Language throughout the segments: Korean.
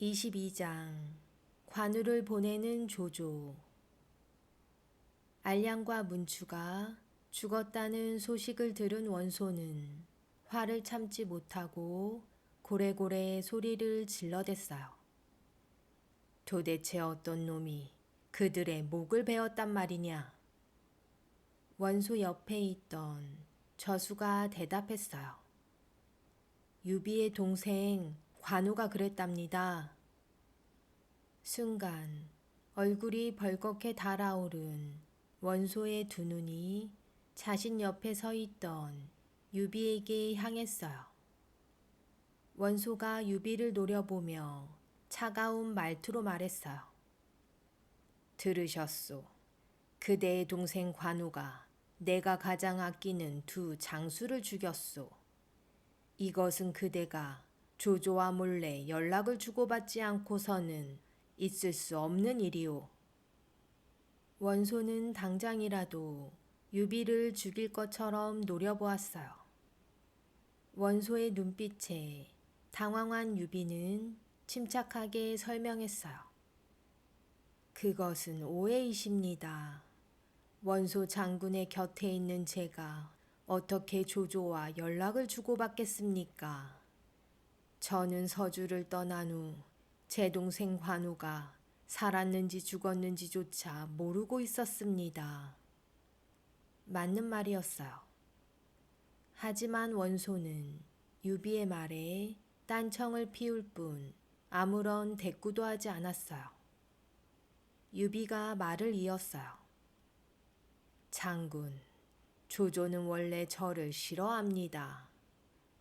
22장 관우를 보내는 조조. 알량과 문추가 죽었다는 소식을 들은 원소는 화를 참지 못하고 고래고래 소리를 질러댔어요. 도대체 어떤 놈이 그들의 목을 베었단 말이냐? 원소 옆에 있던 저수가 대답했어요. 유비의 동생 관우가 그랬답니다. 순간 얼굴이 벌겋게 달아오른 원소의 두 눈이 자신 옆에 서 있던 유비에게 향했어요. 원소가 유비를 노려보며 차가운 말투로 말했어요. 들으셨소. 그대의 동생 관우가 내가 가장 아끼는 두 장수를 죽였소. 이것은 그대가 조조와 몰래 연락을 주고받지 않고서는 있을 수 없는 일이오. 원소는 당장이라도 유비를 죽일 것처럼 노려보았어요. 원소의 눈빛에 당황한 유비는 침착하게 설명했어요. 그것은 오해이십니다. 원소 장군의 곁에 있는 제가 어떻게 조조와 연락을 주고받겠습니까? 저는 서주를 떠난 후 제 동생 관우가 살았는지 죽었는지조차 모르고 있었습니다. 맞는 말이었어요. 하지만 원소는 유비의 말에 딴청을 피울 뿐 아무런 대꾸도 하지 않았어요. 유비가 말을 이었어요. 장군, 조조는 원래 저를 싫어합니다.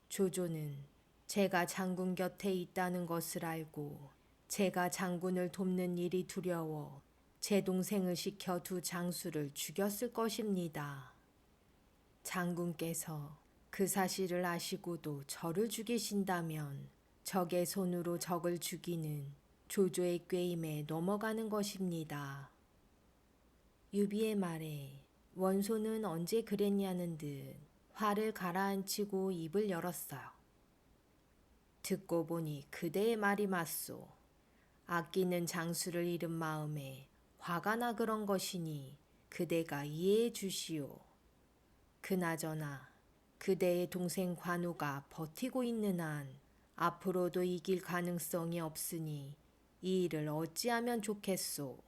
조조는 제가 장군 곁에 있다는 것을 알고 제가 장군을 돕는 일이 두려워 제 동생을 시켜 두 장수를 죽였을 것입니다. 장군께서 그 사실을 아시고도 저를 죽이신다면 적의 손으로 적을 죽이는 조조의 꾀임에 넘어가는 것입니다. 유비의 말에 원소는 언제 그랬냐는 듯 화를 가라앉히고 입을 열었어요. 듣고 보니 그대의 말이 맞소. 아끼는 장수를 잃은 마음에 화가 나 그런 것이니 그대가 이해해 주시오. 그나저나 그대의 동생 관우가 버티고 있는 한 앞으로도 이길 가능성이 없으니 이 일을 어찌하면 좋겠소.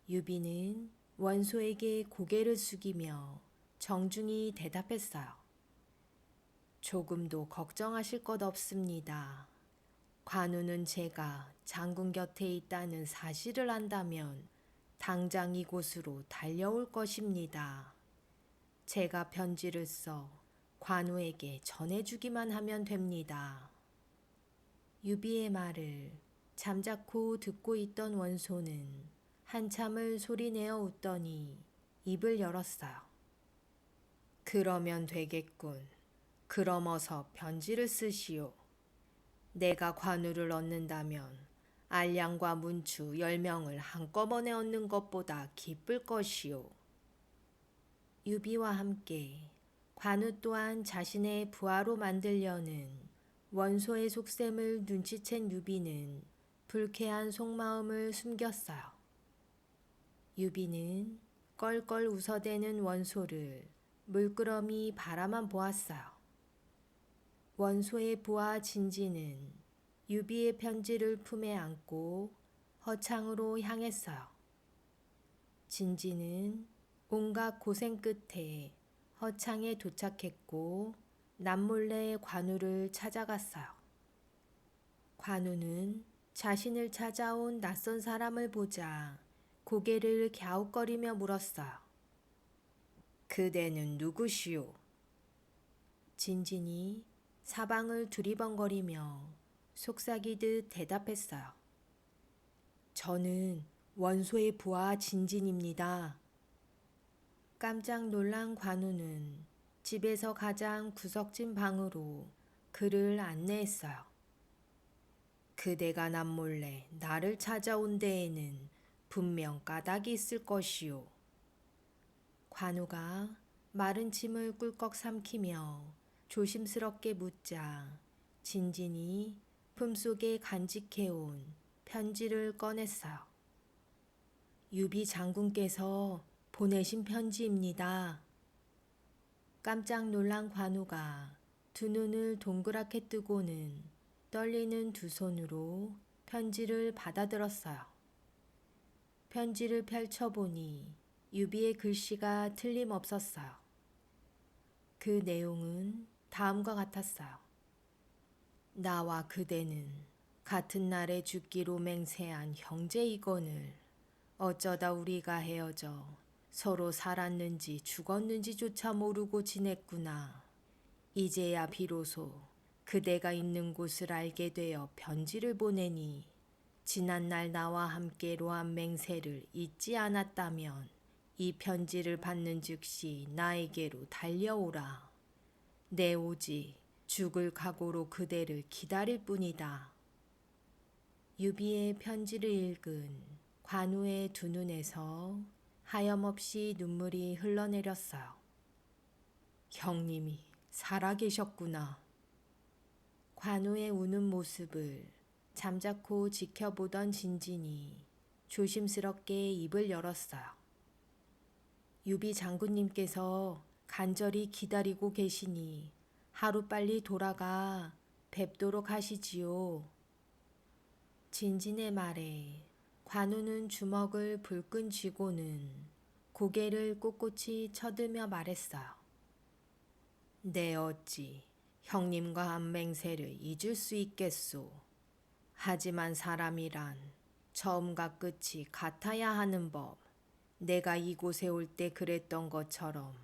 유비는 원소에게 고개를 숙이며 정중히 대답했어요. 조금도 걱정하실 것 없습니다. 관우는 제가 장군 곁에 있다는 사실을 안다면 당장 이곳으로 달려올 것입니다. 제가 편지를 써 관우에게 전해주기만 하면 됩니다. 유비의 말을 잠자코 듣고 있던 원소는 한참을 소리내어 웃더니 입을 열었어요. 그러면 되겠군. 그럼 어서 편지를 쓰시오. 내가 관우를 얻는다면 알량과 문추 10명을 한꺼번에 얻는 것보다 기쁠 것이오. 유비와 함께 관우 또한 자신의 부하로 만들려는 원소의 속셈을 눈치챈 유비는 불쾌한 속마음을 숨겼어요. 유비는 껄껄 웃어대는 원소를 물끄러미 바라만 보았어요. 원소의 부하 진지는 유비의 편지를 품에 안고 허창으로 향했어요. 진지는 온갖 고생 끝에 허창에 도착했고 남몰래 관우를 찾아갔어요. 관우는 자신을 찾아온 낯선 사람을 보자 고개를 갸웃거리며 물었어요. 그대는 누구시오? 진진이 사방을 두리번거리며 속삭이듯 대답했어요. 저는 원소의 부하 진진입니다. 깜짝 놀란 관우는 집에서 가장 구석진 방으로 그를 안내했어요. 그대가 남몰래 나를 찾아온 데에는 분명 까닭이 있을 것이오. 관우가 마른 침을 꿀꺽 삼키며 조심스럽게 묻자 진진이 품속에 간직해온 편지를 꺼냈어요. 유비 장군께서 보내신 편지입니다. 깜짝 놀란 관우가 두 눈을 동그랗게 뜨고는 떨리는 두 손으로 편지를 받아들었어요. 편지를 펼쳐보니 유비의 글씨가 틀림없었어요. 그 내용은 다음과 같았어요. 나와 그대는 같은 날에 죽기로 맹세한 형제이거늘 어쩌다 우리가 헤어져 서로 살았는지 죽었는지조차 모르고 지냈구나. 이제야 비로소 그대가 있는 곳을 알게 되어 편지를 보내니 지난날 나와 함께로 한 맹세를 잊지 않았다면 이 편지를 받는 즉시 나에게로 달려오라. 내 오직 죽을 각오로 그대를 기다릴 뿐이다. 유비의 편지를 읽은 관우의 두 눈에서 하염없이 눈물이 흘러내렸어요. 형님이 살아계셨구나. 관우의 우는 모습을 잠자코 지켜보던 진진이 조심스럽게 입을 열었어요. 유비 장군님께서 간절히 기다리고 계시니 하루빨리 돌아가 뵙도록 하시지요. 진진의 말에 관우는 주먹을 불끈 쥐고는 고개를 꼿꼿이 쳐들며 말했어요. 내 어찌 형님과 한 맹세를 잊을 수 있겠소. 하지만 사람이란 처음과 끝이 같아야 하는 법. 내가 이곳에 올 때 그랬던 것처럼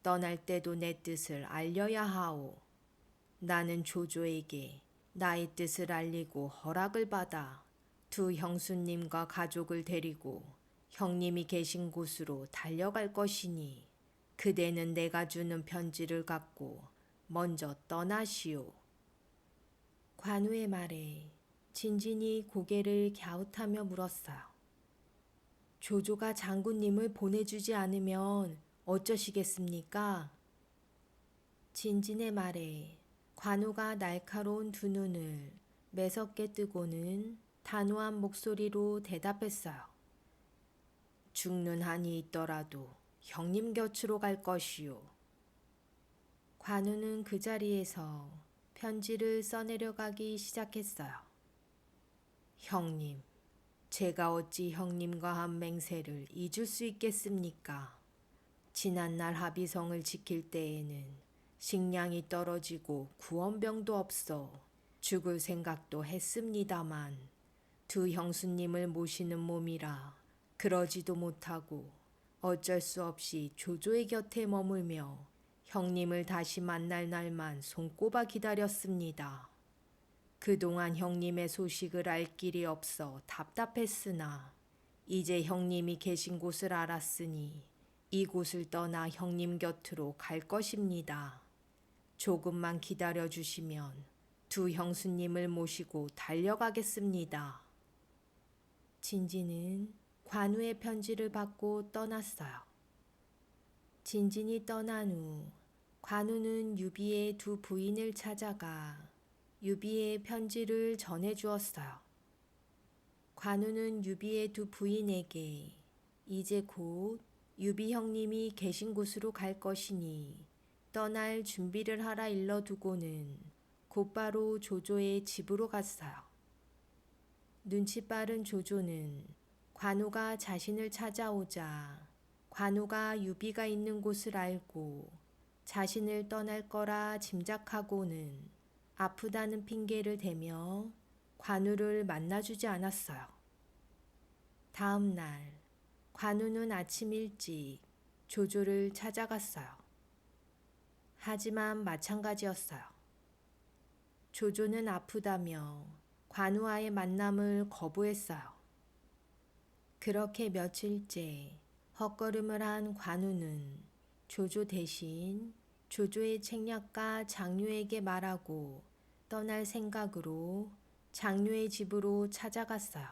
떠날 때도 내 뜻을 알려야 하오. 나는 조조에게 나의 뜻을 알리고 허락을 받아 두 형수님과 가족을 데리고 형님이 계신 곳으로 달려갈 것이니 그대는 내가 주는 편지를 갖고 먼저 떠나시오. 관우의 말에 진진이 고개를 갸웃하며 물었어요. 조조가 장군님을 보내주지 않으면 어쩌시겠습니까? 진진의 말에 관우가 날카로운 두 눈을 매섭게 뜨고는 단호한 목소리로 대답했어요. 죽는 한이 있더라도 형님 곁으로 갈 것이오. 관우는 그 자리에서 편지를 써내려가기 시작했어요. 형님. 제가 어찌 형님과 한 맹세를 잊을 수 있겠습니까? 지난날 합의성을 지킬 때에는 식량이 떨어지고 구원병도 없어 죽을 생각도 했습니다만 두 형수님을 모시는 몸이라 그러지도 못하고 어쩔 수 없이 조조의 곁에 머물며 형님을 다시 만날 날만 손꼽아 기다렸습니다. 그동안 형님의 소식을 알 길이 없어 답답했으나 이제 형님이 계신 곳을 알았으니 이곳을 떠나 형님 곁으로 갈 것입니다. 조금만 기다려 주시면 두 형수님을 모시고 달려가겠습니다. 진진은 관우의 편지를 받고 떠났어요. 진진이 떠난 후 관우는 유비의 두 부인을 찾아가 유비의 편지를 전해주었어요. 관우는 유비의 두 부인에게 이제 곧 유비 형님이 계신 곳으로 갈 것이니 떠날 준비를 하라 일러두고는 곧바로 조조의 집으로 갔어요. 눈치 빠른 조조는 관우가 자신을 찾아오자 관우가 유비가 있는 곳을 알고 자신을 떠날 거라 짐작하고는 아프다는 핑계를 대며 관우를 만나주지 않았어요. 다음 날 관우는 아침 일찍 조조를 찾아갔어요. 하지만 마찬가지였어요. 조조는 아프다며 관우와의 만남을 거부했어요. 그렇게 며칠째 헛걸음을 한 관우는 조조 대신 조조의 책략가 장류에게 말하고 떠날 생각으로 장류의 집으로 찾아갔어요.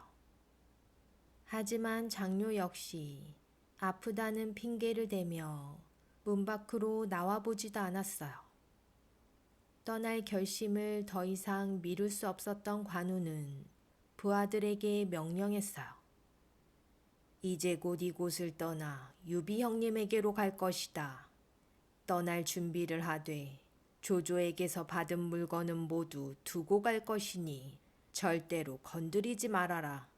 하지만 장류 역시 아프다는 핑계를 대며 문 밖으로 나와보지도 않았어요. 떠날 결심을 더 이상 미룰 수 없었던 관우는 부하들에게 명령했어요. 이제 곧 이곳을 떠나 유비 형님에게로 갈 것이다. 떠날 준비를 하되 조조에게서 받은 물건은 모두 두고 갈 것이니 절대로 건드리지 말아라.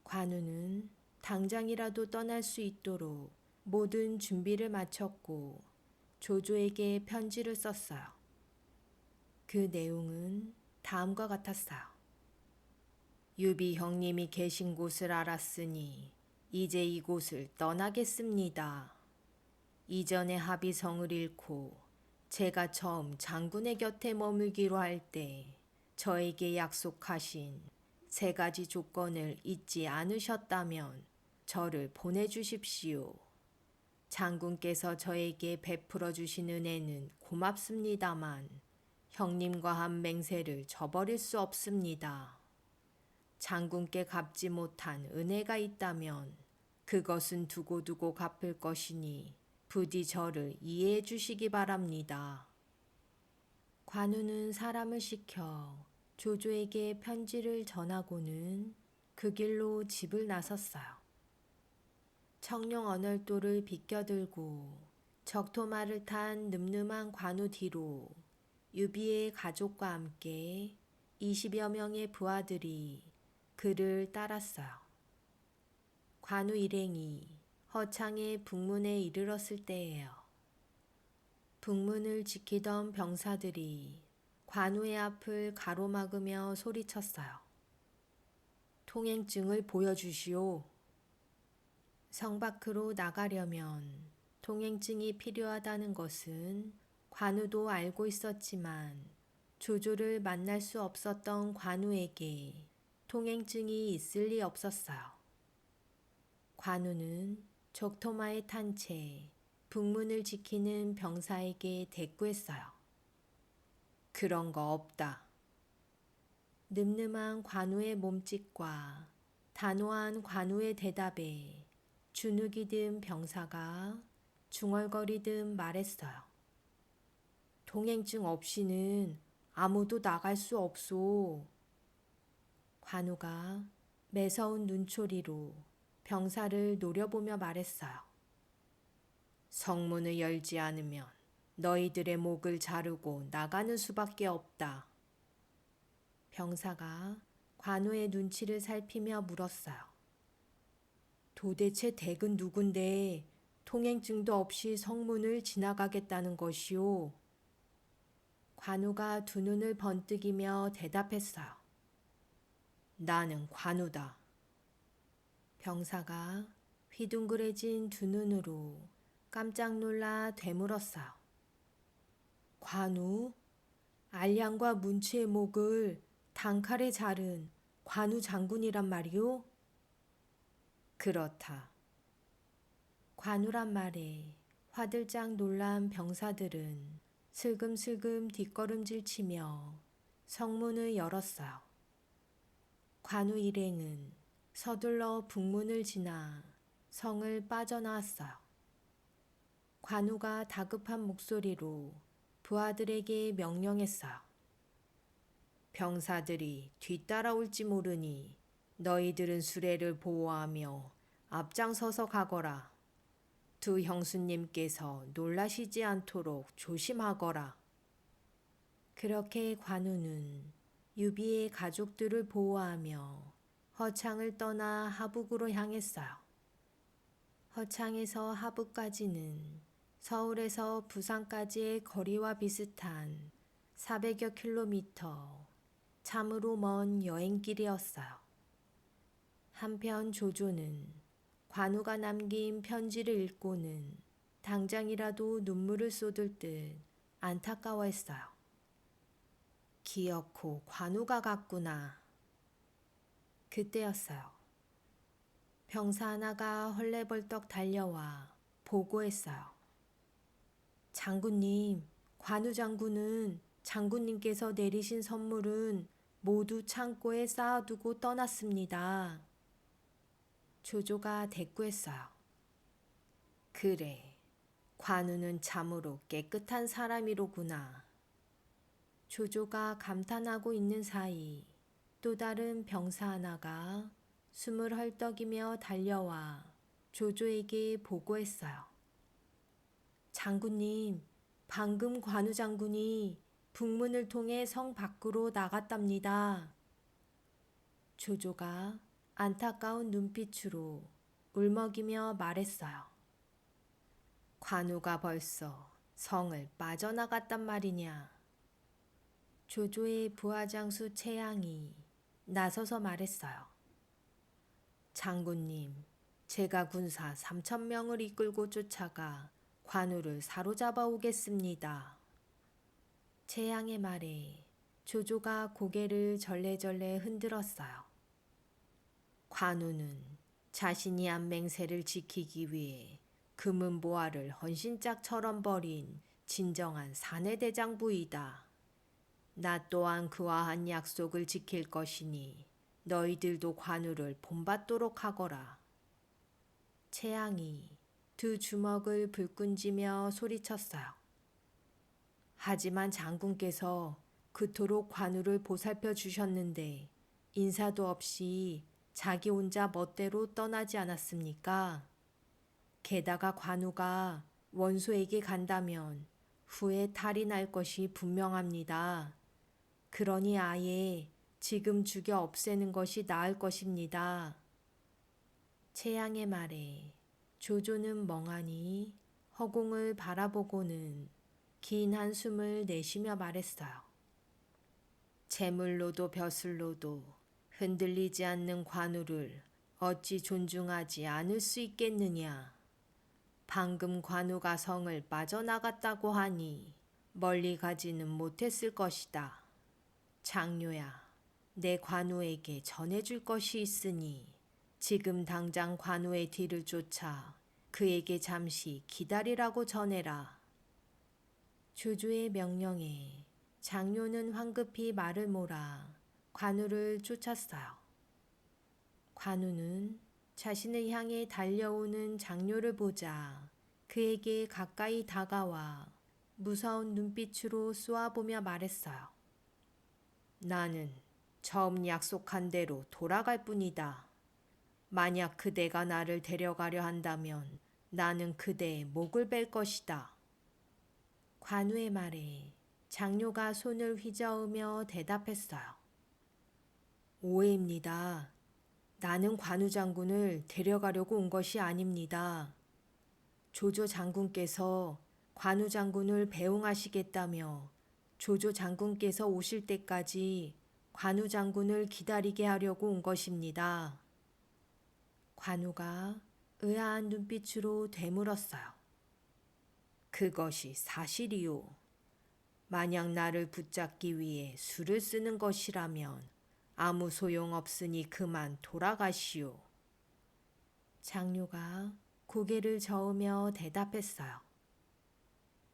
관우는 당장이라도 떠날 수 있도록 모든 준비를 마쳤고 조조에게 편지를 썼어요. 그 내용은 다음과 같았어요. 유비 형님이 계신 곳을 알았으니 이제 이곳을 떠나겠습니다. 이전에 합의성을 잃고 제가 처음 장군의 곁에 머물기로 할 때 저에게 약속하신 3가지 조건을 잊지 않으셨다면 저를 보내주십시오. 장군께서 저에게 베풀어 주신 은혜는 고맙습니다만 형님과 한 맹세를 저버릴 수 없습니다. 장군께 갚지 못한 은혜가 있다면 그것은 두고두고 갚을 것이니 부디 저를 이해해 주시기 바랍니다. 관우는 사람을 시켜 조조에게 편지를 전하고는 그 길로 집을 나섰어요. 청룡 언얼도를 비껴들고 적토마를 탄 늠름한 관우 뒤로 유비의 가족과 함께 20여 명의 부하들이 그를 따랐어요. 관우 일행이 허창의 북문에 이르렀을 때예요. 북문을 지키던 병사들이 관우의 앞을 가로막으며 소리쳤어요. 통행증을 보여주시오. 성 밖으로 나가려면 통행증이 필요하다는 것은 관우도 알고 있었지만 조조를 만날 수 없었던 관우에게 통행증이 있을 리 없었어요. 관우는 적토마에 탄 채 북문을 지키는 병사에게 대꾸했어요. 그런 거 없다. 늠름한 관우의 몸짓과 단호한 관우의 대답에 주눅이 든 병사가 중얼거리듯 말했어요. 통행증 없이는 아무도 나갈 수 없소. 관우가 매서운 눈초리로 병사를 노려보며 말했어요. 성문을 열지 않으면 너희들의 목을 자르고 나가는 수밖에 없다. 병사가 관우의 눈치를 살피며 물었어요. 도대체 댁은 누군데 통행증도 없이 성문을 지나가겠다는 것이오? 관우가 두 눈을 번뜩이며 대답했어요. 나는 관우다. 병사가 휘둥그레진 두 눈으로 깜짝 놀라 되물었어요. 관우? 알량과 문치의 목을 단칼에 자른 관우 장군이란 말이오? 그렇다. 관우란 말에 화들짝 놀란 병사들은 슬금슬금 뒷걸음질 치며 성문을 열었어요. 관우 일행은 서둘러 북문을 지나 성을 빠져나왔어요. 관우가 다급한 목소리로 부하들에게 명령했어요. 병사들이 뒤따라올지 모르니 너희들은 수레를 보호하며 앞장서서 가거라. 두 형수님께서 놀라시지 않도록 조심하거라. 그렇게 관우는 유비의 가족들을 보호하며 허창을 떠나 하북으로 향했어요. 허창에서 하북까지는 서울에서 부산까지의 거리와 비슷한 400여 킬로미터, 참으로 먼 여행길이었어요. 한편 조조는 관우가 남긴 편지를 읽고는 당장이라도 눈물을 쏟을 듯 안타까워했어요. 기어코 관우가 갔구나. 그때였어요. 병사 하나가 헐레벌떡 달려와 보고했어요. 장군님, 관우 장군은 장군님께서 내리신 선물은 모두 창고에 쌓아두고 떠났습니다. 조조가 대꾸했어요. 그래, 관우는 참으로 깨끗한 사람이로구나. 조조가 감탄하고 있는 사이 또 다른 병사 하나가 숨을 헐떡이며 달려와 조조에게 보고했어요. 장군님, 방금 관우 장군이 북문을 통해 성 밖으로 나갔답니다. 조조가 안타까운 눈빛으로 울먹이며 말했어요. 관우가 벌써 성을 빠져나갔단 말이냐. 조조의 부하장수 채양이 나서서 말했어요. 장군님, 제가 군사 3,000명을 이끌고 쫓아가 관우를 사로잡아 오겠습니다. 채양의 말에 조조가 고개를 절레절레 흔들었어요. 관우는 자신이 한 맹세를 지키기 위해 금은보화를 헌신짝처럼 버린 진정한 사내대장부이다. 나 또한 그와 한 약속을 지킬 것이니 너희들도 관우를 본받도록 하거라. 채양이 두 주먹을 불끈쥐며 소리쳤어요. 하지만 장군께서 그토록 관우를 보살펴 주셨는데 인사도 없이 자기 혼자 멋대로 떠나지 않았습니까? 게다가 관우가 원소에게 간다면 후에 탈이 날 것이 분명합니다. 그러니 아예 지금 죽여 없애는 것이 나을 것입니다. 채양의 말에 조조는 멍하니 허공을 바라보고는 긴 한숨을 내쉬며 말했어요. 재물로도 벼슬로도 흔들리지 않는 관우를 어찌 존중하지 않을 수 있겠느냐. 방금 관우가 성을 빠져나갔다고 하니 멀리 가지는 못했을 것이다. 장녀야, 내 관우에게 전해줄 것이 있으니 지금 당장 관우의 뒤를 쫓아 그에게 잠시 기다리라고 전해라. 조조의 명령에 장녀는 황급히 말을 몰아 관우를 쫓았어요. 관우는 자신을 향해 달려오는 장녀를 보자 그에게 가까이 다가와 무서운 눈빛으로 쏘아보며 말했어요. 나는 처음 약속한 대로 돌아갈 뿐이다. 만약 그대가 나를 데려가려 한다면 나는 그대의 목을 벨 것이다. 관우의 말에 장녀가 손을 휘저으며 대답했어요. 오해입니다. 나는 관우 장군을 데려가려고 온 것이 아닙니다. 조조 장군께서 관우 장군을 배웅하시겠다며 조조 장군께서 오실 때까지 관우 장군을 기다리게 하려고 온 것입니다. 관우가 의아한 눈빛으로 되물었어요. 그것이 사실이요. 만약 나를 붙잡기 위해 수를 쓰는 것이라면 아무 소용없으니 그만 돌아가시오. 장녀가 고개를 저으며 대답했어요.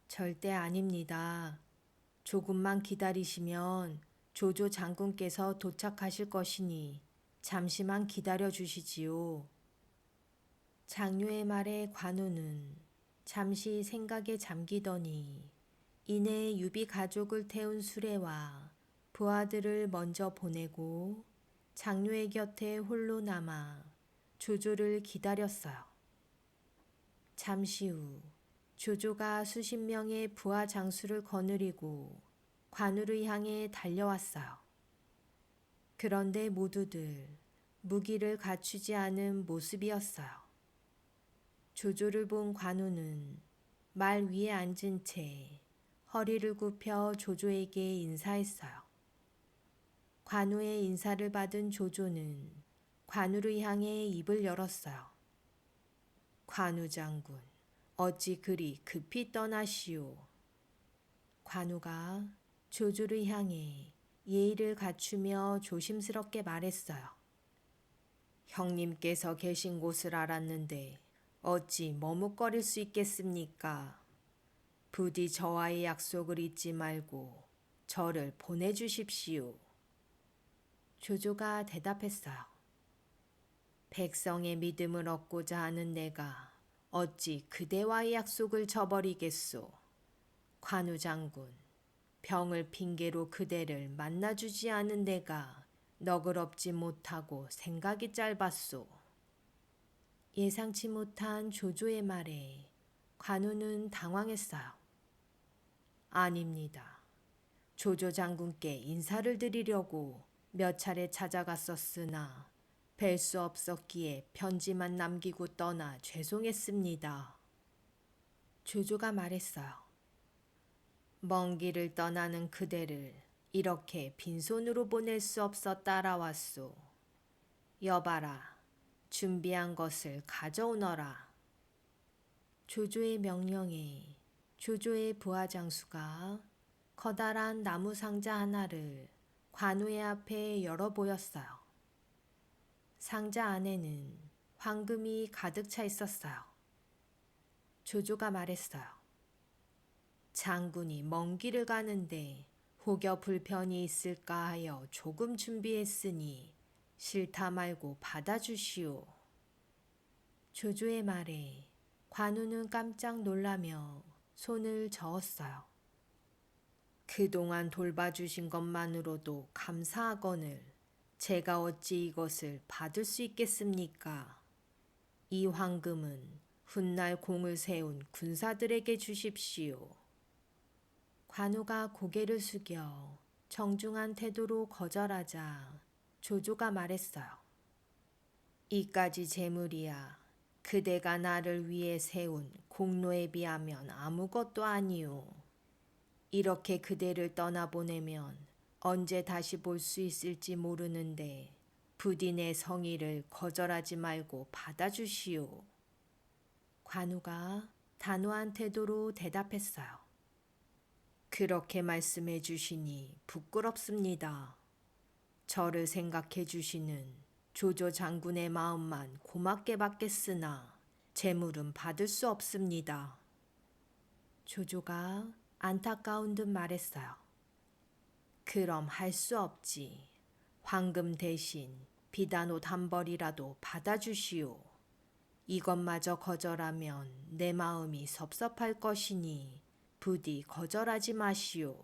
절대 아닙니다. 조금만 기다리시면 조조 장군께서 도착하실 것이니 잠시만 기다려 주시지요. 장녀의 말에 관우는 잠시 생각에 잠기더니 이내 유비 가족을 태운 수레와 부하들을 먼저 보내고 장녀의 곁에 홀로 남아 조조를 기다렸어요. 잠시 후 조조가 수십 명의 부하 장수를 거느리고 관우를 향해 달려왔어요. 그런데 모두들 무기를 갖추지 않은 모습이었어요. 조조를 본 관우는 말 위에 앉은 채 허리를 굽혀 조조에게 인사했어요. 관우의 인사를 받은 조조는 관우를 향해 입을 열었어요. 관우 장군, 어찌 그리 급히 떠나시오. 관우가 조조를 향해 예의를 갖추며 조심스럽게 말했어요. 형님께서 계신 곳을 알았는데 어찌 머뭇거릴 수 있겠습니까? 부디 저와의 약속을 잊지 말고 저를 보내주십시오. 조조가 대답했어요. 백성의 믿음을 얻고자 하는 내가 어찌 그대와의 약속을 저버리겠소. 관우 장군, 병을 핑계로 그대를 만나주지 않은 내가 너그럽지 못하고 생각이 짧았소. 예상치 못한 조조의 말에 관우는 당황했어요. 아닙니다. 조조 장군께 인사를 드리려고 몇 차례 찾아갔었으나 뵐 수 없었기에 편지만 남기고 떠나 죄송했습니다. 조조가 말했어요. 먼 길을 떠나는 그대를 이렇게 빈손으로 보낼 수 없어 따라왔소. 여봐라, 준비한 것을 가져오너라. 조조의 명령에 조조의 부하장수가 커다란 나무 상자 하나를 관우의 앞에 열어 보였어요. 상자 안에는 황금이 가득 차 있었어요. 조조가 말했어요. 장군이 먼 길을 가는데 혹여 불편이 있을까 하여 조금 준비했으니 싫다 말고 받아주시오. 조조의 말에 관우는 깜짝 놀라며 손을 저었어요. 그동안 돌봐주신 것만으로도 감사하거늘 제가 어찌 이것을 받을 수 있겠습니까? 이 황금은 훗날 공을 세운 군사들에게 주십시오. 관우가 고개를 숙여 정중한 태도로 거절하자 조조가 말했어요. 이까지 재물이야 그대가 나를 위해 세운 공로에 비하면 아무것도 아니오. 이렇게 그대를 떠나보내면 언제 다시 볼 수 있을지 모르는데 부디 내 성의를 거절하지 말고 받아주시오. 관우가 단호한 태도로 대답했어요. 그렇게 말씀해 주시니 부끄럽습니다. 저를 생각해 주시는 조조 장군의 마음만 고맙게 받겠으나 재물은 받을 수 없습니다. 조조가 안타까운 듯 말했어요. 그럼 할 수 없지. 황금 대신 비단옷 한 벌이라도 받아주시오. 이것마저 거절하면 내 마음이 섭섭할 것이니 부디 거절하지 마시오.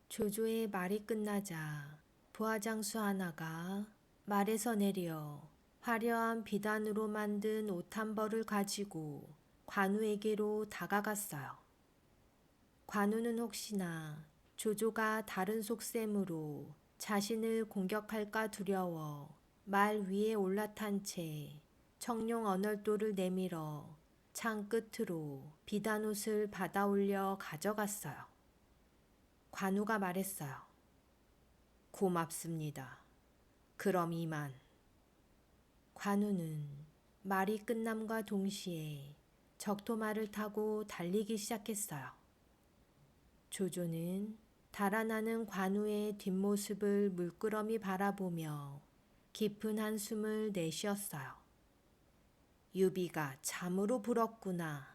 조조의 말이 끝나자 부하장수 하나가 말에서 내려 화려한 비단으로 만든 옷 한 벌을 가지고 관우에게로 다가갔어요. 관우는 혹시나 조조가 다른 속셈으로 자신을 공격할까 두려워 말 위에 올라탄 채 청룡 언얼도를 내밀어 창 끝으로 비단옷을 받아 올려 가져갔어요. 관우가 말했어요. 고맙습니다. 그럼 이만. 관우는 말이 끝남과 동시에 적토마를 타고 달리기 시작했어요. 조조는 달아나는 관우의 뒷모습을 물끄러미 바라보며 깊은 한숨을 내쉬었어요. 유비가 참으로 부럽구나.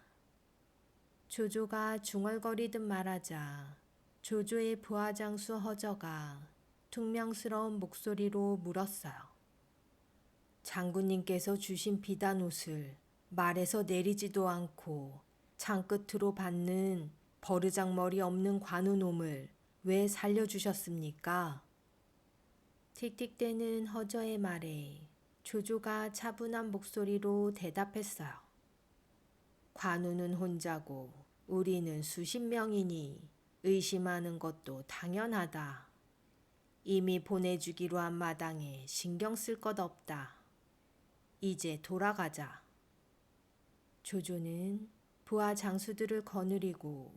조조가 중얼거리듯 말하자 조조의 부하장수 허저가 퉁명스러운 목소리로 물었어요. 장군님께서 주신 비단옷을 말에서 내리지도 않고 창끝으로 받는 버르장머리 없는 관우놈을 왜 살려주셨습니까? 틱틱대는 허저의 말에 조조가 차분한 목소리로 대답했어요. 관우는 혼자고 우리는 수십 명이니 의심하는 것도 당연하다. 이미 보내주기로 한 마당에 신경 쓸 것 없다. 이제 돌아가자. 조조는 부하 장수들을 거느리고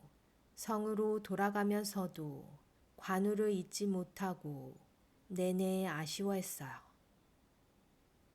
성으로 돌아가면서도 관우를 잊지 못하고 내내 아쉬워했어요.